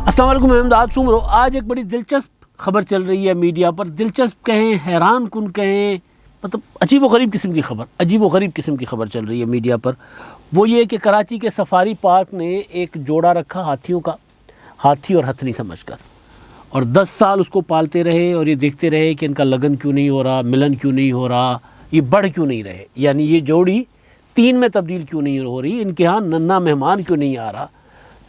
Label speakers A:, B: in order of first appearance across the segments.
A: السلام علیکم، میں امداد سومرو۔ آج ایک بڑی دلچسپ خبر چل رہی ہے میڈیا پر، دلچسپ کہیں، حیران کن کہیں، مطلب عجیب و غریب قسم کی خبر چل رہی ہے میڈیا پر۔ وہ یہ کہ کراچی کے سفاری پارک نے ایک جوڑا رکھا ہاتھیوں کا، ہاتھی اور ہتھنی سمجھ کر، اور 10 سال اس کو پالتے رہے اور یہ دیکھتے رہے کہ ان کا لگن کیوں نہیں ہو رہا، ملن کیوں نہیں ہو رہا، یہ بڑھ کیوں نہیں رہے، یعنی یہ جوڑی 3 میں تبدیل کیوں نہیں ہو رہی، ان کے ہاں ننھا مہمان کیوں نہیں آ رہا۔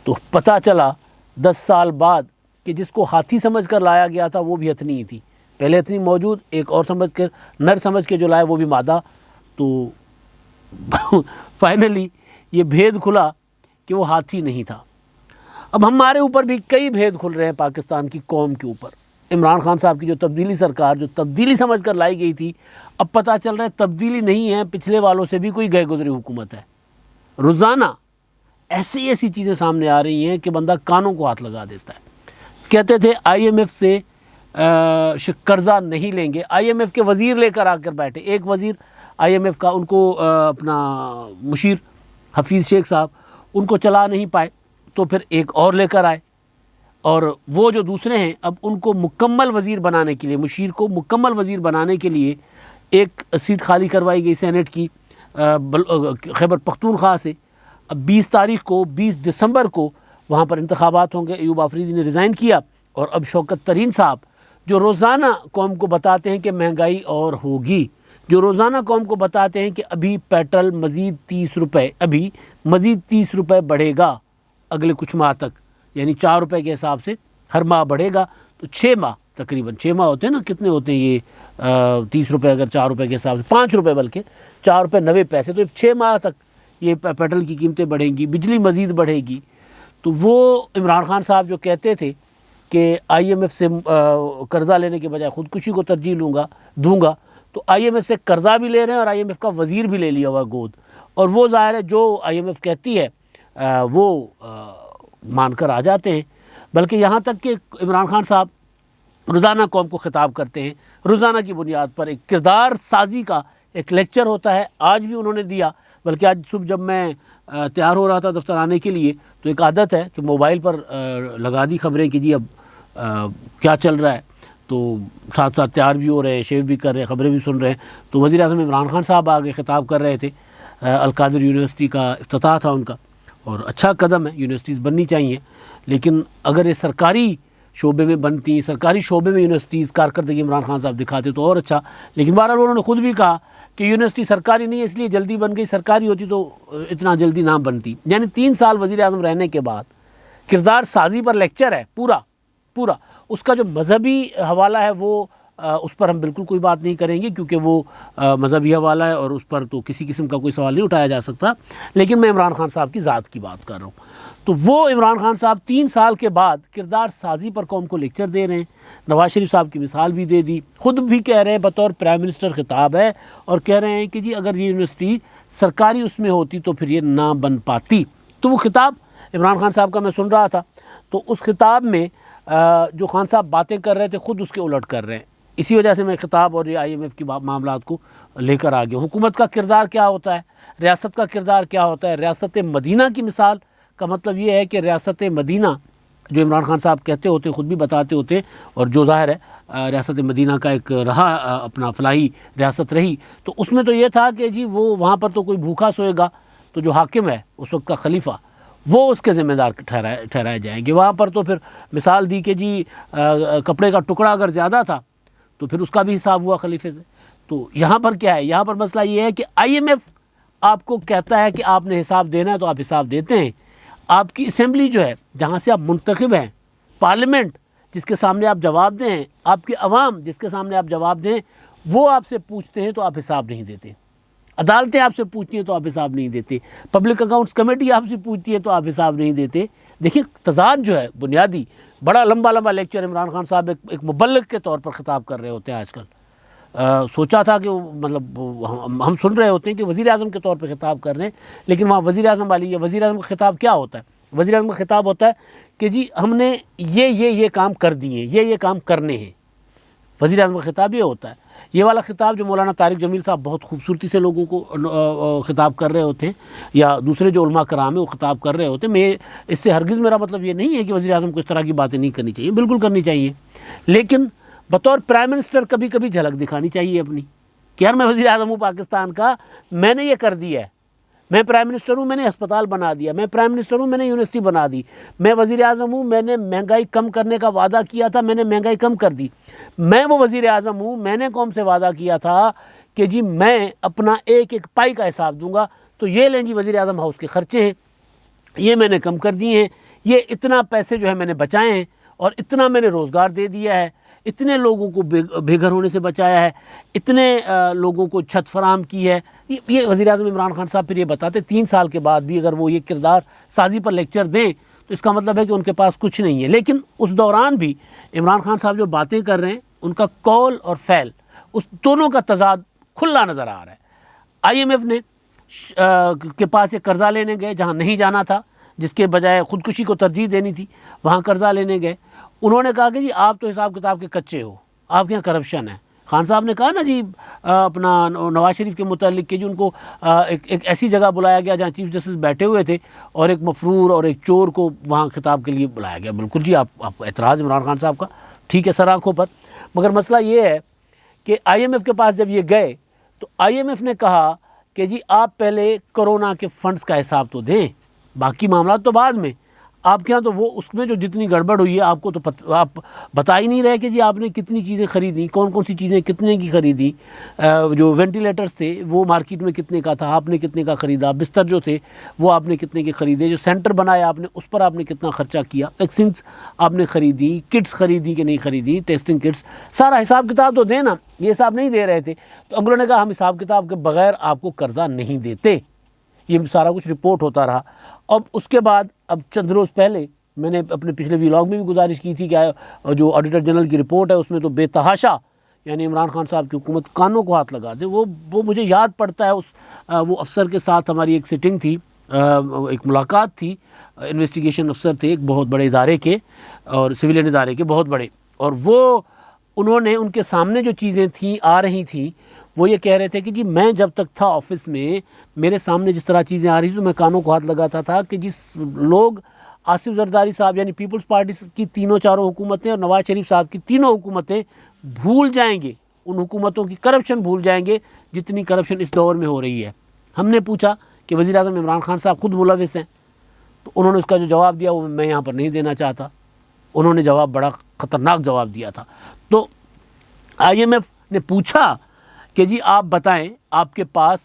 A: تو پتہ چلا 10 سال بعد کہ جس کو ہاتھی سمجھ کر لایا گیا تھا وہ بھی ہتھنی ہی تھی۔ پہلے ہتھنی موجود، ایک اور سمجھ کر، نر سمجھ کے جو لائے وہ بھی مادہ۔ تو فائنلی یہ بھید کھلا کہ وہ ہاتھی نہیں تھا۔ اب ہمارے اوپر بھی کئی بھید کھل رہے ہیں، پاکستان کی قوم کے اوپر۔ عمران خان صاحب کی جو تبدیلی سرکار، جو تبدیلی سمجھ کر لائی گئی تھی، اب پتہ چل رہا ہے تبدیلی نہیں ہے، پچھلے والوں سے بھی کوئی گئے گزری حکومت ہے۔ روزانہ ایسی چیزیں سامنے آ رہی ہیں کہ بندہ کانوں کو ہاتھ لگا دیتا ہے۔ کہتے تھے آئی ایم ایف سے قرضہ نہیں لیں گے، آئی ایم ایف کے وزیر لے کر آ کر بیٹھے، ایک وزیر آئی ایم ایف کا، ان کو اپنا مشیر حفیظ شیخ صاحب، ان کو چلا نہیں پائے تو پھر ایک اور لے کر آئے، اور وہ جو دوسرے ہیں اب ان کو مکمل وزیر بنانے کے لیے، مشیر کو مکمل وزیر بنانے کے لیے ایک سیٹ خالی کروائی گئی سینٹ کی خیبر پختونخوا سے۔ اب 20 دسمبر کو وہاں پر انتخابات ہوں گے۔ ایوب آفریدی نے ریزائن کیا، اور اب شوکت ترین صاحب جو روزانہ قوم کو بتاتے ہیں کہ مہنگائی اور ہوگی، جو روزانہ قوم کو بتاتے ہیں کہ ابھی پیٹرول مزید 30 روپے، ابھی مزید 30 روپے بڑھے گا اگلے کچھ ماہ تک، یعنی 4 روپے کے حساب سے ہر ماہ بڑھے گا، تو 6 ماہ تقریباً 6 ماہ ہوتے ہیں نا، کتنے ہوتے ہیں یہ 30 روپے اگر 4 روپے کے حساب سے 5 روپے، بلکہ 4 روپے 90 پیسے، تو 6 ماہ تک یہ پیٹرول کی قیمتیں بڑھیں گی، بجلی مزید بڑھے گی۔ تو وہ عمران خان صاحب جو کہتے تھے کہ آئی ایم ایف سے قرضہ لینے کے بجائے خودکشی کو ترجیح دوں گا، تو آئی ایم ایف سے قرضہ بھی لے رہے ہیں اور آئی ایم ایف کا وزیر بھی لے لیا ہوا گود، اور وہ ظاہر ہے جو آئی ایم ایف کہتی ہے وہ مان کر آ جاتے ہیں۔ بلکہ یہاں تک کہ عمران خان صاحب روزانہ قوم کو خطاب کرتے ہیں، روزانہ کی بنیاد پر ایک کردار سازی کا ایک لیکچر ہوتا ہے، آج بھی انہوں نے دیا۔ بلکہ آج صبح جب میں تیار ہو رہا تھا دفتر آنے کے لیے، تو ایک عادت ہے کہ موبائل پر لگا دی خبریں کہ جی اب کیا چل رہا ہے، تو ساتھ ساتھ تیار بھی ہو رہے ہیں، شیو بھی کر رہے ہیں، خبریں بھی سن رہے ہیں۔ تو وزیر اعظم عمران خان صاحب آگے خطاب کر رہے تھے، القادر یونیورسٹی کا افتتاح تھا ان کا، اور اچھا قدم ہے، یونیورسٹیز بننی چاہیے، لیکن اگر یہ سرکاری شعبے میں بنتی، سرکاری شعبے میں یونیورسٹیز کارکردگی عمران خان صاحب دکھاتے تو اور اچھا۔ لیکن بہرحال انہوں نے خود بھی کہا کہ یونیورسٹی سرکاری نہیں ہے، اس لیے جلدی بن گئی، سرکاری ہوتی تو اتنا جلدی نہ بنتی۔ یعنی 3 سال وزیر اعظم رہنے کے بعد کردار سازی پر لیکچر ہے پورا۔ اس کا جو مذہبی حوالہ ہے وہ اس پر ہم بالکل کوئی بات نہیں کریں گے، کیونکہ وہ مذہبی حوالہ ہے اور اس پر تو کسی قسم کا کوئی سوال نہیں اٹھایا جا سکتا۔ لیکن میں عمران خان صاحب کی ذات کی بات کر رہا ہوں۔ تو وہ عمران خان صاحب 3 سال کے بعد کردار سازی پر قوم کو لیکچر دے رہے ہیں۔ نواز شریف صاحب کی مثال بھی دے دی، خود بھی کہہ رہے ہیں، بطور پرائم منسٹر خطاب ہے، اور کہہ رہے ہیں کہ جی اگر یہ یونیورسٹی سرکاری اس میں ہوتی تو پھر یہ نہ بن پاتی۔ تو وہ خطاب عمران خان صاحب کا میں سن رہا تھا، تو اس خطاب میں جو خان صاحب باتیں کر رہے تھے خود اس کے الٹ کر رہے ہیں۔ اسی وجہ سے میں خطاب اور یہ آئی ایم ایف کی معاملات کو لے کر آ گیا۔ حکومت کا کردار کیا ہوتا ہے، ریاست کا کردار کیا ہوتا ہے۔ ریاست مدینہ کی مثال کا مطلب یہ ہے کہ ریاست مدینہ جو عمران خان صاحب کہتے ہوتے، خود بھی بتاتے ہوتے، اور جو ظاہر ہے ریاست مدینہ کا ایک رہا اپنا فلاحی ریاست رہی، تو اس میں تو یہ تھا کہ جی وہ وہاں پر تو کوئی بھوکا سوئے گا تو جو حاکم ہے اس وقت کا خلیفہ وہ اس کے ذمہ دار ٹھہرائے جائیں گے۔ وہاں پر تو پھر مثال دی کہ جی کپڑے کا ٹکڑا اگر زیادہ تھا تو پھر اس کا بھی حساب ہوا خلیفے سے۔ تو یہاں پر کیا ہے، یہاں پر مسئلہ یہ ہے کہ آئی ایم ایف آپ کو کہتا ہے کہ آپ نے حساب دینا ہے تو آپ حساب دیتے ہیں۔ آپ کی اسمبلی جو ہے جہاں سے آپ منتخب ہیں، پارلیمنٹ جس کے سامنے آپ جواب دیں، آپ کی عوام جس کے سامنے آپ جواب دیں، وہ آپ سے پوچھتے ہیں تو آپ حساب نہیں دیتے۔ عدالتیں آپ سے پوچھتی ہیں تو آپ حساب نہیں دیتے۔ پبلک اکاؤنٹس کمیٹی آپ سے پوچھتی ہے تو آپ حساب نہیں دیتے۔ دیکھیں تضاد جو ہے بنیادی، بڑا لمبا لیکچر عمران خان صاحب ایک مبلغ کے طور پر خطاب کر رہے ہوتے ہیں آج کل۔ سوچا تھا کہ مطلب ہم سن رہے ہوتے ہیں کہ وزیر اعظم کے طور پہ خطاب کر رہے ہیں، لیکن وہاں وزیر اعظم والی ہے۔ وزیر اعظم کا خطاب کیا ہوتا ہے؟ وزیر اعظم کا خطاب ہوتا ہے کہ جی ہم نے یہ کام کر دیے، یہ کام کرنے ہیں۔ وزیر اعظم کا خطاب یہ ہوتا ہے۔ یہ والا خطاب جو مولانا طارق جمیل صاحب بہت خوبصورتی سے لوگوں کو خطاب کر رہے ہوتے ہیں، یا دوسرے جو علماء کرام ہیں وہ خطاب کر رہے ہوتے ہیں، میں اس سے ہرگز میرا مطلب یہ نہیں ہے کہ وزیر اعظم کو اس طرح کی باتیں نہیں کرنی چاہیے، بالکل کرنی چاہیے، لیکن بطور پرائم منسٹر کبھی کبھی جھلک دکھانی چاہیے اپنی، کہ یار میں وزیر اعظم ہوں پاکستان کا، میں نے یہ کر دیا ہے، میں پرائم منسٹر ہوں، میں نے ہسپتال بنا دیا، میں پرائم منسٹر ہوں، میں نے یونیورسٹی بنا دی، میں وزیر اعظم ہوں، میں نے مہنگائی کم کرنے کا وعدہ کیا تھا، میں نے مہنگائی کم کر دی، میں وہ وزیر اعظم ہوں، میں نے قوم سے وعدہ کیا تھا کہ جی میں اپنا ایک ایک پائی کا حساب دوں گا، تو یہ لیں جی وزیر اعظم ہاؤس کے خرچے ہیں، یہ میں نے کم کر دیے ہیں، یہ اتنا پیسے جو ہے میں نے بچائے ہیں، اور اتنا میں نے روزگار دے دیا ہے، اتنے لوگوں کو بے گھر ہونے سے بچایا ہے، اتنے لوگوں کو چھت فراہم کی ہے۔ یہ وزیر اعظم عمران خان صاحب پھر یہ بتاتے 3 سال کے بعد بھی اگر وہ یہ کردار سازی پر لیکچر دیں تو اس کا مطلب ہے کہ ان کے پاس کچھ نہیں ہے۔ لیکن اس دوران بھی عمران خان صاحب جو باتیں کر رہے ہیں ان کا قول اور فعل، اس دونوں کا تضاد کھلا نظر آ رہا ہے۔ IMF نے کے پاس ایک قرضہ لینے گئے جہاں نہیں جانا تھا، جس کے بجائے خودکشی کو ترجیح دینی تھی، وہاں قرضہ لینے گئے، انہوں نے کہا کہ جی آپ تو حساب کتاب کے کچے ہو، آپ کے یہاں کرپشن ہے۔ خان صاحب نے کہا نا جی اپنا نواز شریف کے متعلق کہ جی ان کو ایک ایسی جگہ بلایا گیا جہاں چیف جسٹس بیٹھے ہوئے تھے، اور ایک مفرور اور ایک چور کو وہاں خطاب کے لیے بلایا گیا۔ بالکل جی، آپ اعتراض عمران خان صاحب کا ٹھیک ہے سر آنکھوں پر، مگر مسئلہ یہ ہے کہ IMF کے پاس جب یہ گئے تو IMF نے کہا کہ جی آپ پہلے کرونا کے فنڈز کا حساب تو دیں، باقی معاملات تو بعد میں۔ آپ کے ہاں تو وہ اس میں جو جتنی گڑبڑ ہوئی ہے آپ کو تو آپ بتا ہی نہیں رہے کہ جی آپ نے کتنی چیزیں خریدیں، کون کون سی چیزیں کتنے کی خریدیں، جو وینٹیلیٹرز تھے وہ مارکیٹ میں کتنے کا تھا، آپ نے کتنے کا خریدا، بستر جو تھے وہ آپ نے کتنے کے خریدے، جو سینٹر بنایا آپ نے اس پر آپ نے کتنا خرچہ کیا، ویکسینس آپ نے خریدی، کٹس خریدی کہ نہیں خریدی، ٹیسٹنگ کٹس، سارا حساب کتاب تو دینا، یہ حساب نہیں دے رہے تھے۔ تو اگلوں نے کہا ہم حساب کتاب کے بغیر آپ کو قرضہ نہیں دیتے، یہ سارا کچھ رپورٹ ہوتا رہا۔ اب اس کے بعد اب چند روز پہلے میں نے اپنے پچھلے ویلاگ میں بھی گزارش کی تھی کہ جو آڈیٹر جنرل کی رپورٹ ہے اس میں تو بے تحاشا یعنی عمران خان صاحب کی حکومت کانوں کو ہاتھ لگا دے۔ وہ مجھے یاد پڑتا ہے وہ افسر کے ساتھ ہماری ایک سٹنگ تھی، ایک ملاقات تھی، انویسٹیگیشن افسر تھے ایک بہت بڑے ادارے کے اور سویلین ادارے کے بہت بڑے، اور انہوں نے ان کے سامنے جو چیزیں تھیں آ رہی تھیں وہ یہ کہہ رہے تھے کہ جی میں جب تک تھا آفس میں میرے سامنے جس طرح چیزیں آ رہی تھیں تو میں کانوں کو ہاتھ لگاتا تھا کہ جس لوگ آصف زرداری صاحب یعنی پیپلز پارٹی کی تینوں چاروں حکومتیں اور نواز شریف صاحب کی تینوں حکومتیں بھول جائیں گے، ان حکومتوں کی کرپشن بھول جائیں گے جتنی کرپشن اس دور میں ہو رہی ہے۔ ہم نے پوچھا کہ وزیر اعظم عمران خان صاحب خود ملوث ہیں، تو انہوں نے اس کا جو جواب دیا وہ میں یہاں پر نہیں دینا چاہتا، انہوں نے جواب بڑا خطرناک جواب دیا تھا۔ تو IMF نے پوچھا کہ جی آپ بتائیں آپ کے پاس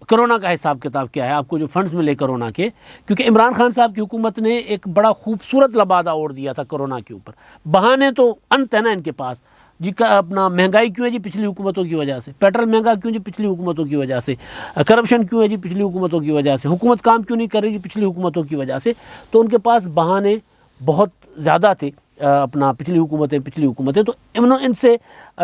A: کرونا کا حساب کتاب کیا ہے، آپ کو جو فنڈز ملے کرونا کے، کیونکہ عمران خان صاحب کی حکومت نے ایک بڑا خوبصورت لبادہ اوڑھ دیا تھا کرونا کے اوپر۔ بہانے تو انت ہے نا ان کے پاس، جی اپنا مہنگائی کیوں ہے جی پچھلی حکومتوں کی وجہ سے، پیٹرول مہنگا کیوں جی پچھلی حکومتوں کی وجہ سے، کرپشن کیوں ہے جی پچھلی حکومتوں کی وجہ سے، حکومت کام کیوں نہیں کر رہی جی پچھلی حکومتوں کی وجہ سے۔ تو ان کے پاس بہانے بہت زیادہ تھے، اپنا پچھلی حکومتیں تو ان سے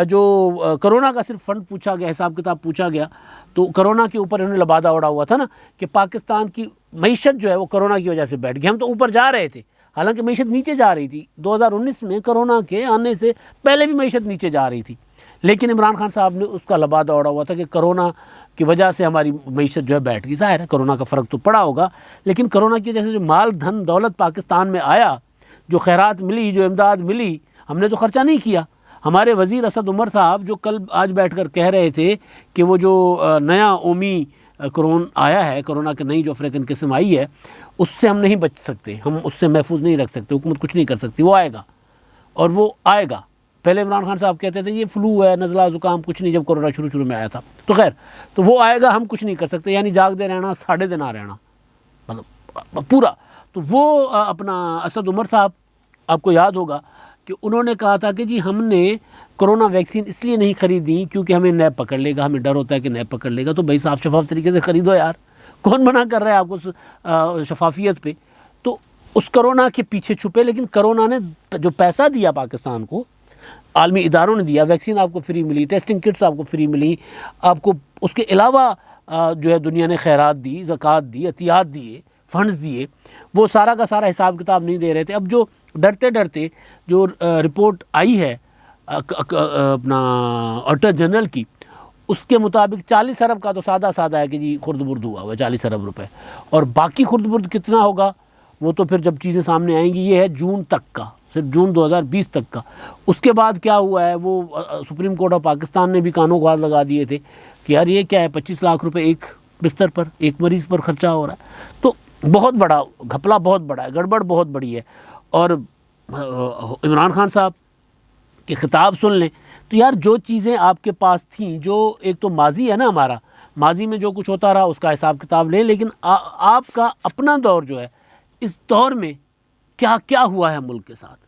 A: جو کرونا کا صرف فنڈ پوچھا گیا، حساب کتاب پوچھا گیا، تو کرونا کے اوپر انہوں نے لبادہ اڑا ہوا تھا نا کہ پاکستان کی معیشت جو ہے وہ کرونا کی وجہ سے بیٹھ گئی، ہم تو اوپر جا رہے تھے حالانکہ معیشت نیچے جا رہی تھی۔ 2019 میں کرونا کے آنے سے پہلے بھی معیشت نیچے جا رہی تھی، لیکن عمران خان صاحب نے اس کا لبادہ اڑا ہوا تھا کہ کرونا کی وجہ سے ہماری معیشت جو ہے بیٹھ گئی۔ ظاہر ہے کرونا کا فرق تو پڑا ہوگا، لیکن کرونا کی وجہ سے جو مال دھن دولت پاکستان میں آیا، جو خیرات ملی، جو امداد ملی، ہم نے تو خرچہ نہیں کیا۔ ہمارے وزیر اسد عمر صاحب جو کل آج بیٹھ کر کہہ رہے تھے کہ وہ جو نیا اومی آیا ہے، کرونا کی نئی جو افریقن قسم آئی ہے، اس سے ہم نہیں بچ سکتے، ہم اس سے محفوظ نہیں رکھ سکتے، حکومت کچھ نہیں کر سکتی، وہ آئے گا اور وہ آئے گا۔ پہلے عمران خان صاحب کہتے تھے یہ فلو ہے، نزلہ زکام، کچھ نہیں، جب کرونا شروع میں آیا تھا تو خیر، تو وہ آئے گا، ہم کچھ نہیں کر سکتے، یعنی جاگتے رہنا، ساڑھے دن آ رہنا، مطلب پورا۔ تو وہ اپنا اسد عمر صاحب آپ کو یاد ہوگا کہ انہوں نے کہا تھا کہ جی ہم نے کرونا ویکسین اس لیے نہیں خریدی کیونکہ ہمیں نیب پکڑ لے گا، ہمیں ڈر ہوتا ہے کہ نیب پکڑ لے گا۔ تو بھائی صاف شفاف طریقے سے خریدو یار، کون منع کر رہا ہے آپ کو شفافیت پہ؟ تو اس کرونا کے پیچھے چھپے، لیکن کرونا نے جو پیسہ دیا پاکستان کو، عالمی اداروں نے دیا، ویکسین آپ کو فری ملی، ٹیسٹنگ کٹس آپ کو فری ملی، آپ کو اس کے علاوہ جو ہے دنیا نے خیرات دی، زکوٰۃ دی، عطیات دیے، فنڈز دیے، وہ سارا کا سارا حساب کتاب نہیں دے رہے تھے۔ اب جو ڈرتے جو رپورٹ آئی ہے اپنا آڈیٹر جنرل کی، اس کے مطابق 40 ارب کا تو سادہ سادہ ہے کہ جی خرد برد ہوا ہے 40 ارب روپے، اور باقی خرد برد کتنا ہوگا وہ تو پھر جب چیزیں سامنے آئیں گی۔ یہ ہے جون تک کا، صرف جون 2020 تک کا۔ اس کے بعد کیا ہوا ہے، وہ سپریم کورٹ آف پاکستان نے بھی کانوں کو ہاتھ لگا دیے تھے کہ یار یہ کیا ہے، 25 لاکھ روپے ایک بستر پر، ایک مریض پر خرچہ ہو رہا ہے۔ تو بہت بڑا گھپلا، بہت بڑا ہے، گڑبڑ بہت بڑی ہے۔ اور عمران خان صاحب کے خطاب سن لیں تو یار جو چیزیں آپ کے پاس تھیں، جو ایک تو ماضی ہے نا ہمارا، ماضی میں جو کچھ ہوتا رہا اس کا حساب کتاب لیں، لیکن آپ کا اپنا دور جو ہے، اس دور میں کیا کیا ہوا ہے ملک کے ساتھ۔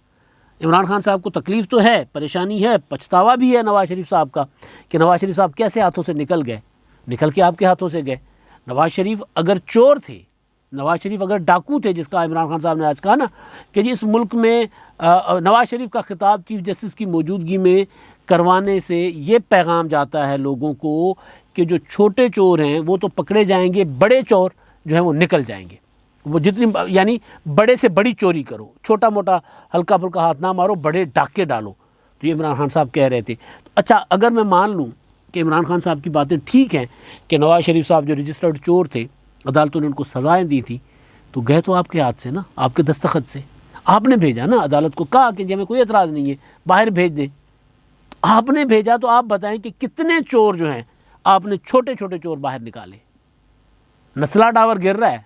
A: عمران خان صاحب کو تکلیف تو ہے، پریشانی ہے، پچھتاوا بھی ہے نواز شریف صاحب کا کہ نواز شریف صاحب کیسے ہاتھوں سے نکل گئے، نکل کے آپ کے ہاتھوں سے گئے۔ نواز شریف اگر چور تھے، نواز شریف اگر ڈاکو تھے، جس کا عمران خان صاحب نے آج کہا نا کہ جی اس ملک میں نواز شریف کا خطاب چیف جسٹس کی موجودگی میں کروانے سے یہ پیغام جاتا ہے لوگوں کو کہ جو چھوٹے چور ہیں وہ تو پکڑے جائیں گے، بڑے چور جو ہیں وہ نکل جائیں گے۔ وہ جتنی یعنی بڑے سے بڑی چوری کرو، چھوٹا موٹا ہلکا پھلکا ہاتھ نہ مارو، بڑے ڈاکے ڈالو۔ تو یہ عمران خان صاحب کہہ رہے تھے۔ اچھا اگر میں مان لوں کہ عمران خان صاحب کی باتیں ٹھیک ہیں کہ نواز شریف صاحب جو رجسٹرڈ چور تھے، عدالتوں نے ان کو سزائیں دی تھی، تو گئے تو آپ کے ہاتھ سے نا، آپ کے دستخط سے آپ نے بھیجا نا، عدالت کو کہا کہ جی ہمیں کوئی اعتراض نہیں ہے، باہر بھیج دیں۔ آپ نے بھیجا تو آپ بتائیں کہ کتنے چور جو ہیں آپ نے چھوٹے چھوٹے چور باہر نکالے۔ نسلا ٹاور گر رہا ہے،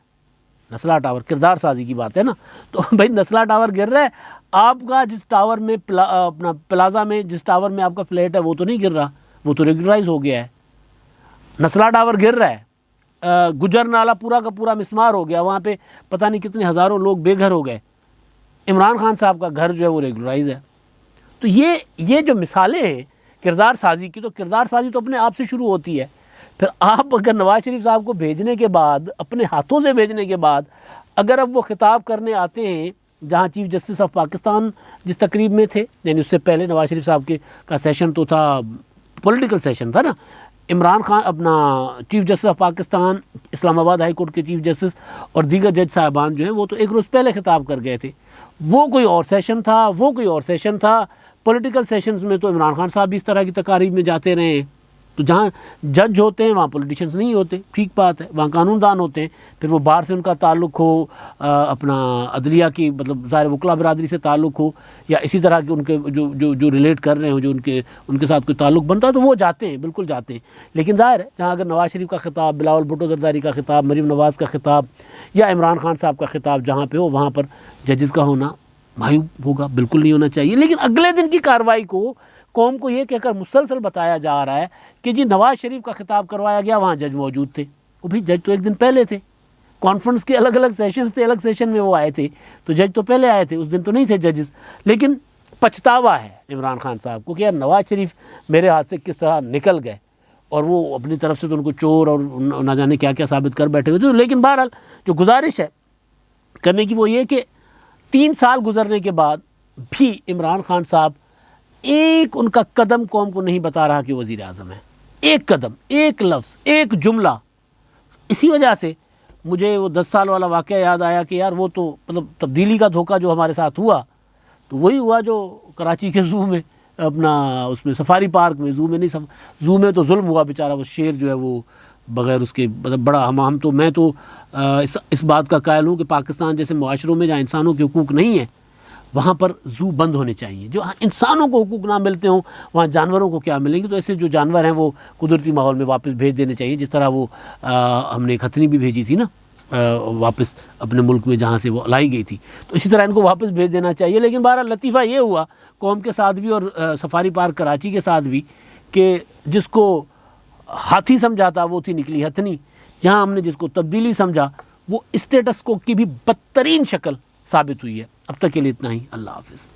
A: نسلا ٹاور کردار سازی کی بات ہے نا، تو بھائی نسلا ٹاور گر رہا ہے، آپ کا جس ٹاور میں اپنا پلازا میں جس ٹاور میں آپ کا فلیٹ ہے وہ تو نہیں گر رہا، وہ تو ریگولرائز ہو گیا ہے۔ نسلا ٹاور گر رہا ہے، گجر نالہ پورا کا پورا مسمار ہو گیا، وہاں پہ پتہ نہیں کتنے ہزاروں لوگ بے گھر ہو گئے۔ عمران خان صاحب کا گھر جو ہے وہ ریگولرائز ہے۔ تو یہ جو مثالیں ہیں کردار سازی کی، تو کردار سازی تو اپنے آپ سے شروع ہوتی ہے۔ پھر آپ اگر نواز شریف صاحب کو بھیجنے کے بعد، اپنے ہاتھوں سے بھیجنے کے بعد، اگر اب وہ خطاب کرنے آتے ہیں جہاں چیف جسٹس آف پاکستان جس تقریب میں تھے، یعنی اس سے پہلے نواز شریف صاحب کا سیشن تو تھا، پولیٹیکل سیشن تھا نا، عمران خان اپنا چیف جسٹس آف پاکستان، اسلام آباد ہائی کورٹ کے چیف جسٹس اور دیگر جج صاحبان جو ہیں وہ تو ایک روز پہلے خطاب کر گئے تھے۔ وہ کوئی اور سیشن تھا، وہ کوئی اور سیشن تھا۔ پولیٹیکل سیشنز میں تو عمران خان صاحب بھی اس طرح کی تقاریب میں جاتے رہے ہیں۔ تو جہاں جج ہوتے ہیں وہاں پولیٹیشنز نہیں ہوتے، ٹھیک بات ہے، وہاں قانون دان ہوتے ہیں۔ پھر وہ باہر سے ان کا تعلق ہو، اپنا عدلیہ کی مطلب ظاہر وکلا برادری سے تعلق ہو، یا اسی طرح کے ان کے جو ریلیٹ کر رہے ہوں، جو ان کے ساتھ کوئی تعلق بنتا ہے، تو وہ جاتے ہیں، بالکل جاتے ہیں۔ لیکن ظاہر ہے جہاں اگر نواز شریف کا خطاب، بلاول بھٹو زرداری کا خطاب، مریم نواز کا خطاب یا عمران خان صاحب کا خطاب جہاں پہ ہو، وہاں پر ججز کا ہونا معیوب ہوگا، بالکل نہیں ہونا چاہیے۔ لیکن اگلے دن کی کارروائی کو قوم کو یہ کہہ کر مسلسل بتایا جا رہا ہے کہ جی نواز شریف کا خطاب کروایا گیا، وہاں جج موجود تھے۔ وہ بھائی جج تو ایک دن پہلے تھے، کانفرنس کے الگ الگ سیشنز تھے، الگ سیشن میں وہ آئے تھے، تو جج تو پہلے آئے تھے، اس دن تو نہیں تھے ججز۔ لیکن پچھتاوا ہے عمران خان صاحب کو کہ یار نواز شریف میرے ہاتھ سے کس طرح نکل گئے، اور وہ اپنی طرف سے تو ان کو چور اور نہ جانے کیا کیا ثابت کر بیٹھے ہوئے تھے۔ لیکن بہرحال جو گزارش ہے کرنے کی وہ یہ کہ 3 سال گزرنے کے بعد بھی عمران خان صاحب ایک ان کا قدم قوم کو نہیں بتا رہا کہ وزیر اعظم ہے، ایک قدم، ایک لفظ، ایک جملہ۔ اسی وجہ سے مجھے وہ 10 سال والا واقعہ یاد آیا کہ یار وہ تو مطلب تبدیلی کا دھوکہ جو ہمارے ساتھ ہوا، تو وہی ہوا جو کراچی کے زو میں، اپنا اس میں سفاری پارک میں، زو میں نہیں، زو میں تو ظلم ہوا، بیچارہ وہ شیر جو ہے وہ بغیر اس کے مطلب بڑا میں تو اس بات کا قائل ہوں کہ پاکستان جیسے معاشروں میں جہاں انسانوں کے حقوق نہیں ہیں، وہاں پر زو بند ہونے چاہیے۔ جو انسانوں کو حقوق نہ ملتے ہوں وہاں جانوروں کو کیا ملیں گے؟ تو ایسے جو جانور ہیں وہ قدرتی ماحول میں واپس بھیج دینے چاہیے، جس طرح وہ ہم نے ایک ہتھنی بھی بھیجی تھی نا واپس اپنے ملک میں جہاں سے وہ لائی گئی تھی، تو اسی طرح ان کو واپس بھیج دینا چاہیے۔ لیکن بہرحال لطیفہ یہ ہوا قوم کے ساتھ بھی اور سفاری پارک کراچی کے ساتھ بھی کہ جس کو ہاتھی سمجھا تھا وہ تھی نکلی ہتھنی۔ یہاں ہم نے جس کو تبدیلی سمجھا وہ اسٹیٹس کو کی بھی بدترین شکل ثابت ہوئی ہے۔ اب تک کے لیے اتنا ہی، اللہ حافظ۔